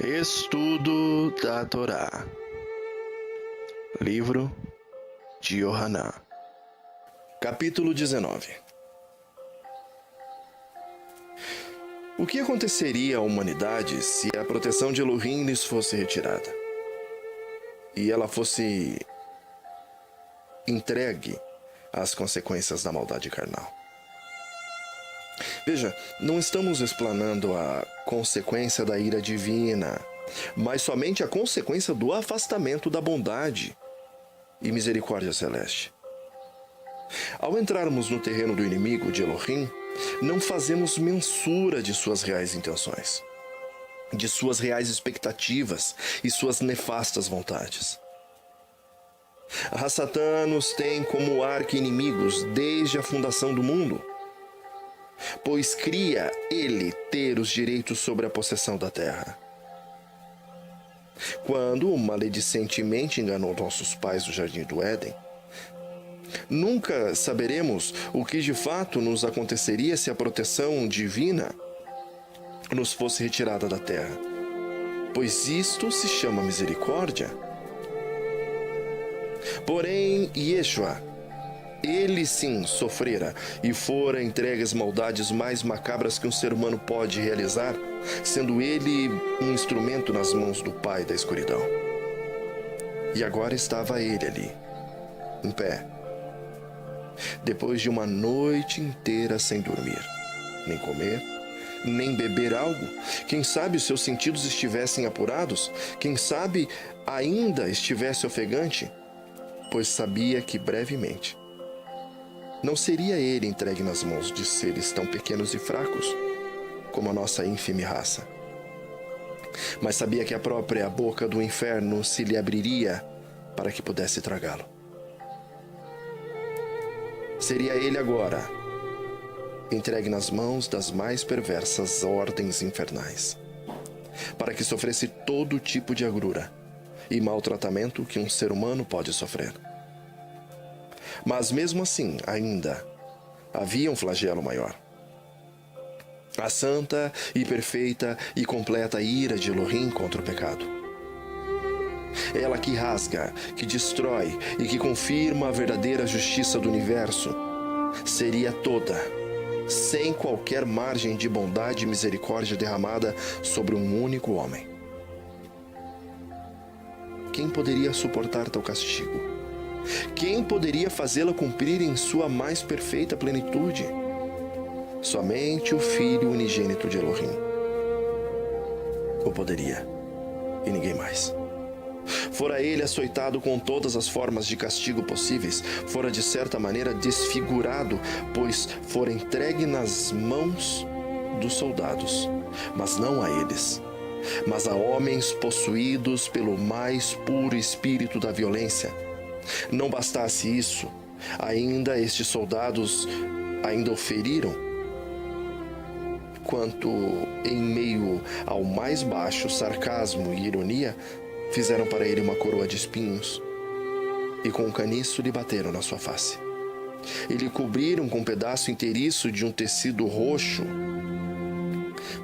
Estudo da Torá. Livro de Yohanan. Capítulo 19. O que aconteceria à humanidade se a proteção de Elohim lhes fosse retirada? E ela fosse entregue às consequências da maldade carnal? Veja, não estamos explanando a consequência da ira divina, mas somente a consequência do afastamento da bondade e misericórdia celeste. Ao entrarmos no terreno do inimigo de Elohim, não fazemos mensura de suas reais intenções, de suas reais expectativas e suas nefastas vontades. Satã nos tem como arqui-inimigos desde a fundação do mundo, pois cria ele ter os direitos sobre a possessão da terra. Quando maledicentemente enganou nossos pais no jardim do Éden, nunca saberemos o que de fato nos aconteceria se a proteção divina nos fosse retirada da terra, pois isto se chama misericórdia. Porém, Yeshua, ele sim sofrera e fora entregue às maldades mais macabras que um ser humano pode realizar, sendo ele um instrumento nas mãos do Pai da escuridão. E agora estava ele ali, em pé, depois de uma noite inteira sem dormir, nem comer, nem beber algo. Quem sabe os seus sentidos estivessem apurados, quem sabe ainda estivesse ofegante, pois sabia que brevemente não seria ele entregue nas mãos de seres tão pequenos e fracos como a nossa ínfime raça, mas sabia que a própria boca do inferno se lhe abriria para que pudesse tragá-lo. Seria ele agora entregue nas mãos das mais perversas ordens infernais, para que sofresse todo tipo de agrura e maltratamento que um ser humano pode sofrer. Mas mesmo assim, ainda havia um flagelo maior. A santa e perfeita e completa ira de Elohim contra o pecado. Ela que rasga, que destrói e que confirma a verdadeira justiça do universo, seria toda, sem qualquer margem de bondade e misericórdia derramada sobre um único homem. Quem poderia suportar tal castigo? Quem poderia fazê-la cumprir em sua mais perfeita plenitude? Somente o Filho unigênito de Elohim o poderia, e ninguém mais. Fora ele açoitado com todas as formas de castigo possíveis, fora de certa maneira desfigurado, pois fora entregue nas mãos dos soldados, mas não a eles, mas a homens possuídos pelo mais puro espírito da violência. Não bastasse isso, ainda estes soldados ainda o feriram, quanto em meio ao mais baixo sarcasmo e ironia, fizeram para ele uma coroa de espinhos e com um caniço lhe bateram na sua face. E lhe cobriram com um pedaço inteiriço de um tecido roxo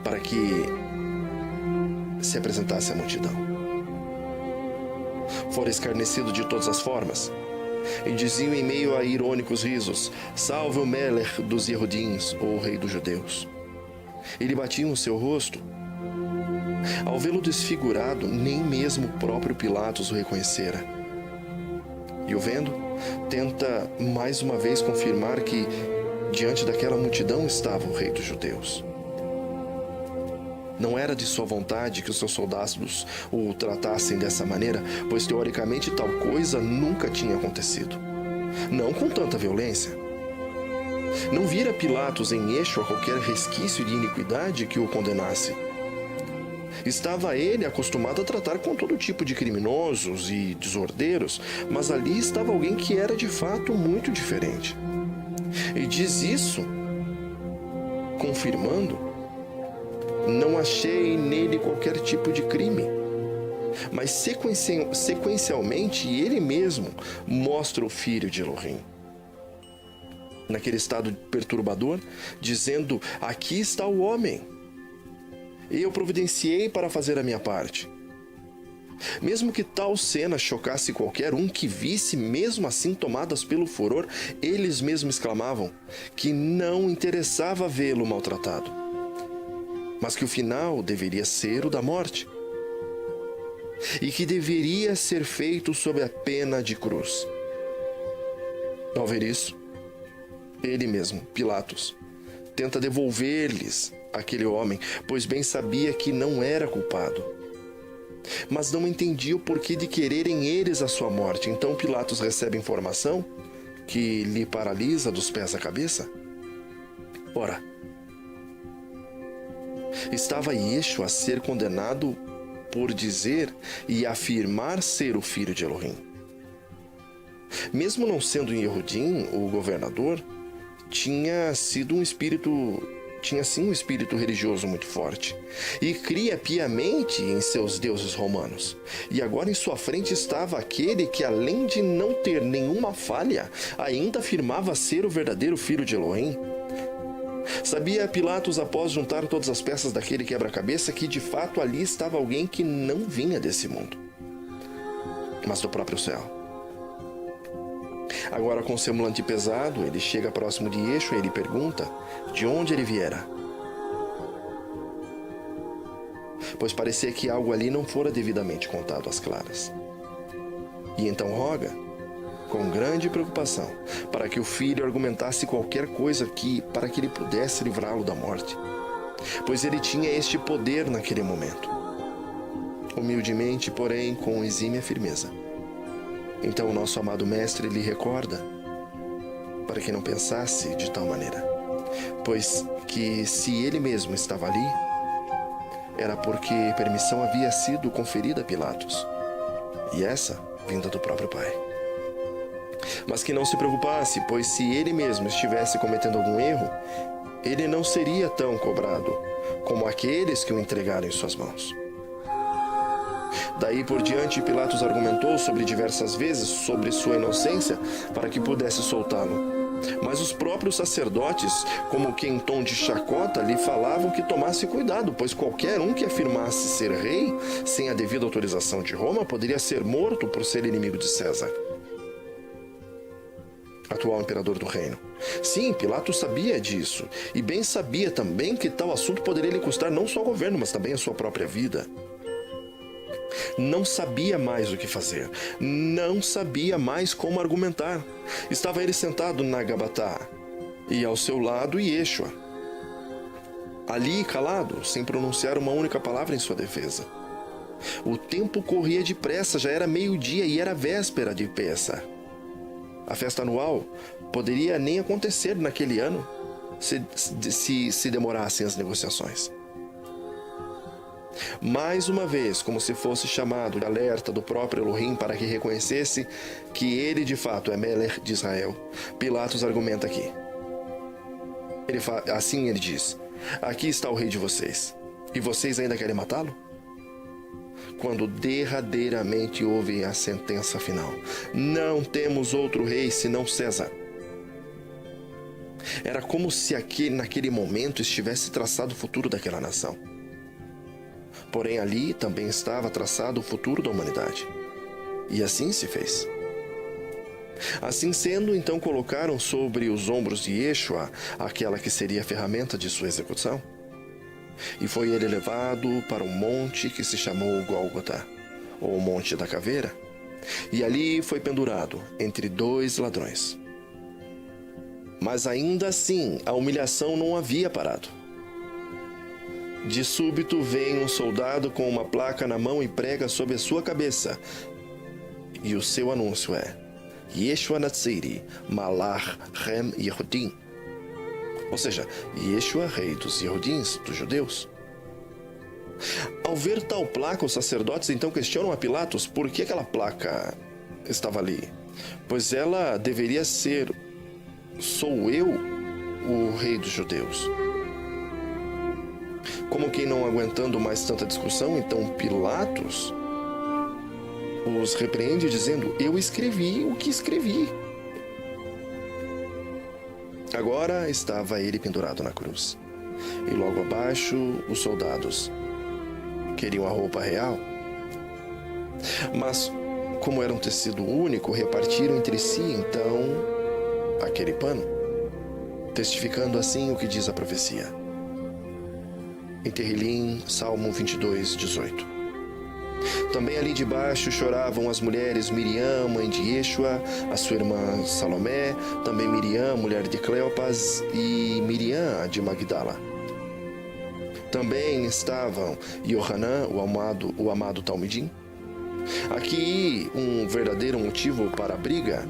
para que se apresentasse à multidão. Fora escarnecido de todas as formas, e diziam em meio a irônicos risos: "Salve o Melech dos Yehudins, ou Rei dos Judeus." E lhe batiam o seu rosto. Ao vê-lo desfigurado, nem mesmo o próprio Pilatos o reconhecera. E o vendo, tenta mais uma vez confirmar que diante daquela multidão estava o Rei dos Judeus. Não era de sua vontade que os seus soldados o tratassem dessa maneira, pois teoricamente tal coisa nunca tinha acontecido. Não com tanta violência. Não vira Pilatos em Yeshua qualquer resquício de iniquidade que o condenasse. Estava ele acostumado a tratar com todo tipo de criminosos e desordeiros, mas ali estava alguém que era de fato muito diferente. E diz isso confirmando: "Não achei nele qualquer tipo de crime." Mas sequencialmente ele mesmo mostra o Filho de Elohim, naquele estado perturbador, dizendo: "Aqui está o homem." Eu providenciei para fazer a minha parte. Mesmo que tal cena chocasse qualquer um que visse, mesmo assim tomadas pelo furor, eles mesmos exclamavam que não interessava vê-lo maltratado, mas que o final deveria ser o da morte, e que deveria ser feito sob a pena de cruz. Ao ver isso, ele mesmo, Pilatos, tenta devolver-lhes aquele homem, pois bem sabia que não era culpado. Mas não entendia o porquê de quererem eles a sua morte. Então Pilatos recebe informação que lhe paralisa dos pés à cabeça. Ora, estava Yeshua a ser condenado por dizer e afirmar ser o filho de Elohim. Mesmo não sendo Yehudim, o governador, tinha sim um espírito religioso muito forte e cria piamente em seus deuses romanos. E agora em sua frente estava aquele que, além de não ter nenhuma falha, ainda afirmava ser o verdadeiro filho de Elohim. Sabia Pilatos, após juntar todas as peças daquele quebra-cabeça, que de fato ali estava alguém que não vinha desse mundo, mas do próprio céu. Agora, com semblante pesado, ele chega próximo de Yeshua e ele pergunta de onde ele viera, pois parecia que algo ali não fora devidamente contado às claras. E então roga, com grande preocupação, para que o filho argumentasse qualquer coisa para que ele pudesse livrá-lo da morte, pois ele tinha este poder naquele momento. Humildemente, porém, com exímia firmeza. Então o nosso amado mestre lhe recorda para que não pensasse de tal maneira, pois que se ele mesmo estava ali, era porque permissão havia sido conferida a Pilatos, e essa vinda do próprio Pai. Mas que não se preocupasse, pois se ele mesmo estivesse cometendo algum erro, ele não seria tão cobrado como aqueles que o entregaram em suas mãos. Daí por diante, Pilatos argumentou sobre diversas vezes sobre sua inocência para que pudesse soltá-lo. Mas os próprios sacerdotes, como que em tom de chacota, lhe falavam que tomasse cuidado, pois qualquer um que afirmasse ser rei, sem a devida autorização de Roma, poderia ser morto por ser inimigo de César, atual imperador do reino. Sim, Pilatos sabia disso, e bem sabia também que tal assunto poderia lhe custar não só o governo, mas também a sua própria vida. Não sabia mais o que fazer, não sabia mais como argumentar. Estava ele sentado na Gabatá, e ao seu lado Yeshua, ali calado, sem pronunciar uma única palavra em sua defesa. O tempo corria depressa, já era meio-dia e era véspera de Pessah. A festa anual poderia nem acontecer naquele ano se demorassem as negociações. Mais uma vez, como se fosse chamado de alerta do próprio Elohim para que reconhecesse que ele de fato é Melech de Israel, Pilatos argumenta aqui. Assim ele diz: aqui está o rei de vocês, e vocês ainda querem matá-lo? Quando derradeiramente houve a sentença final: não temos outro rei senão César. Era como se naquele momento estivesse traçado o futuro daquela nação. Porém, ali também estava traçado o futuro da humanidade. E assim se fez. Assim sendo, então colocaram sobre os ombros de Yeshua aquela que seria a ferramenta de sua execução. E foi ele levado para um monte que se chamou Gólgota, ou Monte da Caveira, e ali foi pendurado entre dois ladrões. Mas ainda assim, a humilhação não havia parado. De súbito vem um soldado com uma placa na mão e prega sobre a sua cabeça. E o seu anúncio é: Yeshua Natsiri, Malach Rem Yehudim. Ou seja, Yeshua, rei dos Yehudins, dos judeus. Ao ver tal placa, os sacerdotes então questionam a Pilatos por que aquela placa estava ali. Pois ela deveria ser: sou eu o rei dos judeus. Como quem não aguentando mais tanta discussão, então Pilatos os repreende dizendo: eu escrevi o que escrevi. Agora estava ele pendurado na cruz. e logo abaixo os soldados. Queriam a roupa real? Mas, como era um tecido único, repartiram entre si, então, aquele pano, testificando assim o que diz a profecia. Em Terrilim, Salmo 22, 18. Também ali debaixo choravam as mulheres Miriam, mãe de Yeshua, a sua irmã Salomé, também Miriam, mulher de Cleopas, e Miriam, de Magdala. Também estavam Yohanan, o amado Talmidim. Aqui um verdadeiro motivo para a briga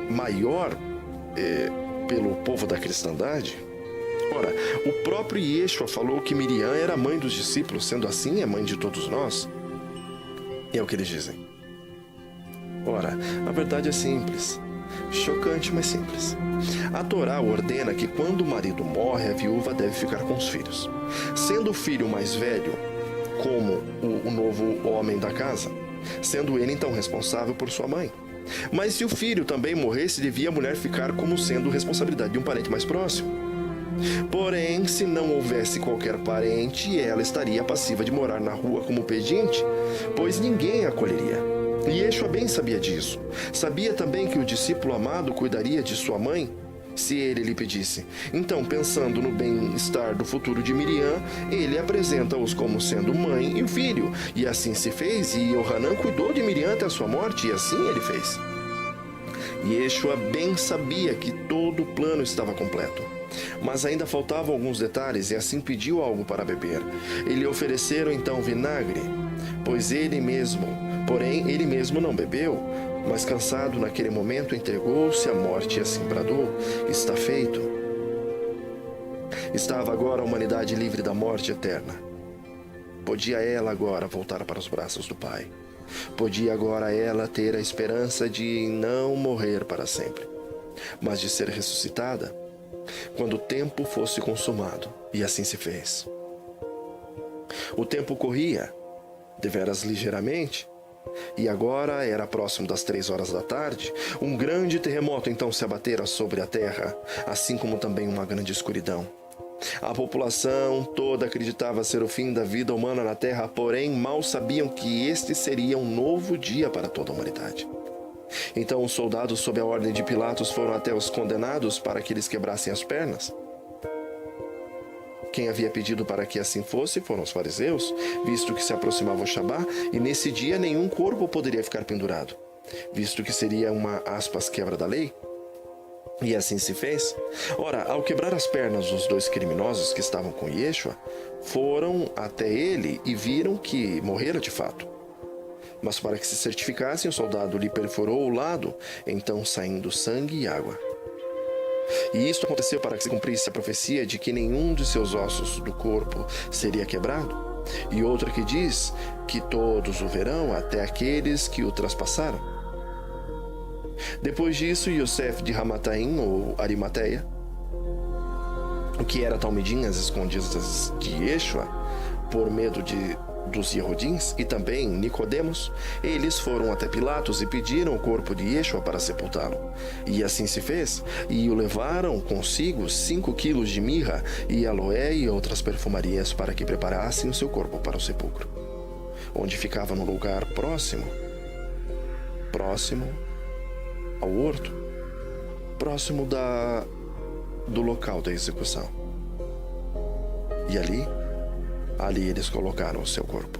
maior pelo povo da cristandade. Ora, o próprio Yeshua falou que Miriam era mãe dos discípulos, sendo assim é mãe de todos nós. E é o que eles dizem. Ora, a verdade é simples. Chocante, mas simples. A Torá ordena que quando o marido morre, a viúva deve ficar com os filhos. Sendo o filho mais velho como o novo homem da casa, sendo ele então responsável por sua mãe. Mas se o filho também morresse, devia a mulher ficar como sendo responsabilidade de um parente mais próximo. Porém, se não houvesse qualquer parente, ela estaria passiva de morar na rua como pedinte, pois ninguém a acolheria. E Yeshua bem sabia disso. Sabia também que o discípulo amado cuidaria de sua mãe, se ele lhe pedisse. Então, pensando no bem-estar do futuro de Miriam, ele apresenta-os como sendo mãe e filho. E assim se fez, e Yohanan cuidou de Miriam até a sua morte, e assim ele fez. Yeshua bem sabia que todo o plano estava completo. Mas ainda faltavam alguns detalhes, e assim pediu algo para beber. E lhe ofereceram então vinagre, porém ele mesmo não bebeu, mas cansado naquele momento entregou-se à morte e assim bradou: está feito. Estava agora a humanidade livre da morte eterna. Podia ela agora voltar para os braços do Pai. Podia agora ela ter a esperança de não morrer para sempre, mas de ser ressuscitada quando o tempo fosse consumado, e assim se fez. O tempo corria, deveras ligeiramente, e agora era próximo das 3 horas da tarde. Um grande terremoto então se abatera sobre a terra, assim como também uma grande escuridão. A população toda acreditava ser o fim da vida humana na terra, porém mal sabiam que este seria um novo dia para toda a humanidade. Então os soldados, sob a ordem de Pilatos, foram até os condenados para que eles quebrassem as pernas. Quem havia pedido para que assim fosse foram os fariseus, visto que se aproximava o Shabá, e nesse dia nenhum corpo poderia ficar pendurado, visto que seria uma, quebra da lei. E assim se fez. Ora, ao quebrar as pernas os 2 criminosos que estavam com Yeshua, foram até ele e viram que morrera de fato. Mas para que se certificassem, o soldado lhe perfurou o lado, então saindo sangue e água. E isto aconteceu para que se cumprisse a profecia de que nenhum de seus ossos do corpo seria quebrado, e outra que diz que todos o verão, até aqueles que o traspassaram. Depois disso, Yosef de Ramataim, ou Arimateia, o que era Talmidim, as escondidas de Yeshua, por medo dos Yehudins, e também Nicodemos, eles foram até Pilatos e pediram o corpo de Yeshua para sepultá-lo. E assim se fez, e o levaram consigo 5 quilos de mirra e aloé e outras perfumarias para que preparassem o seu corpo para o sepulcro, onde ficava no lugar próximo ao horto, próximo do local da execução. E ali eles colocaram o seu corpo.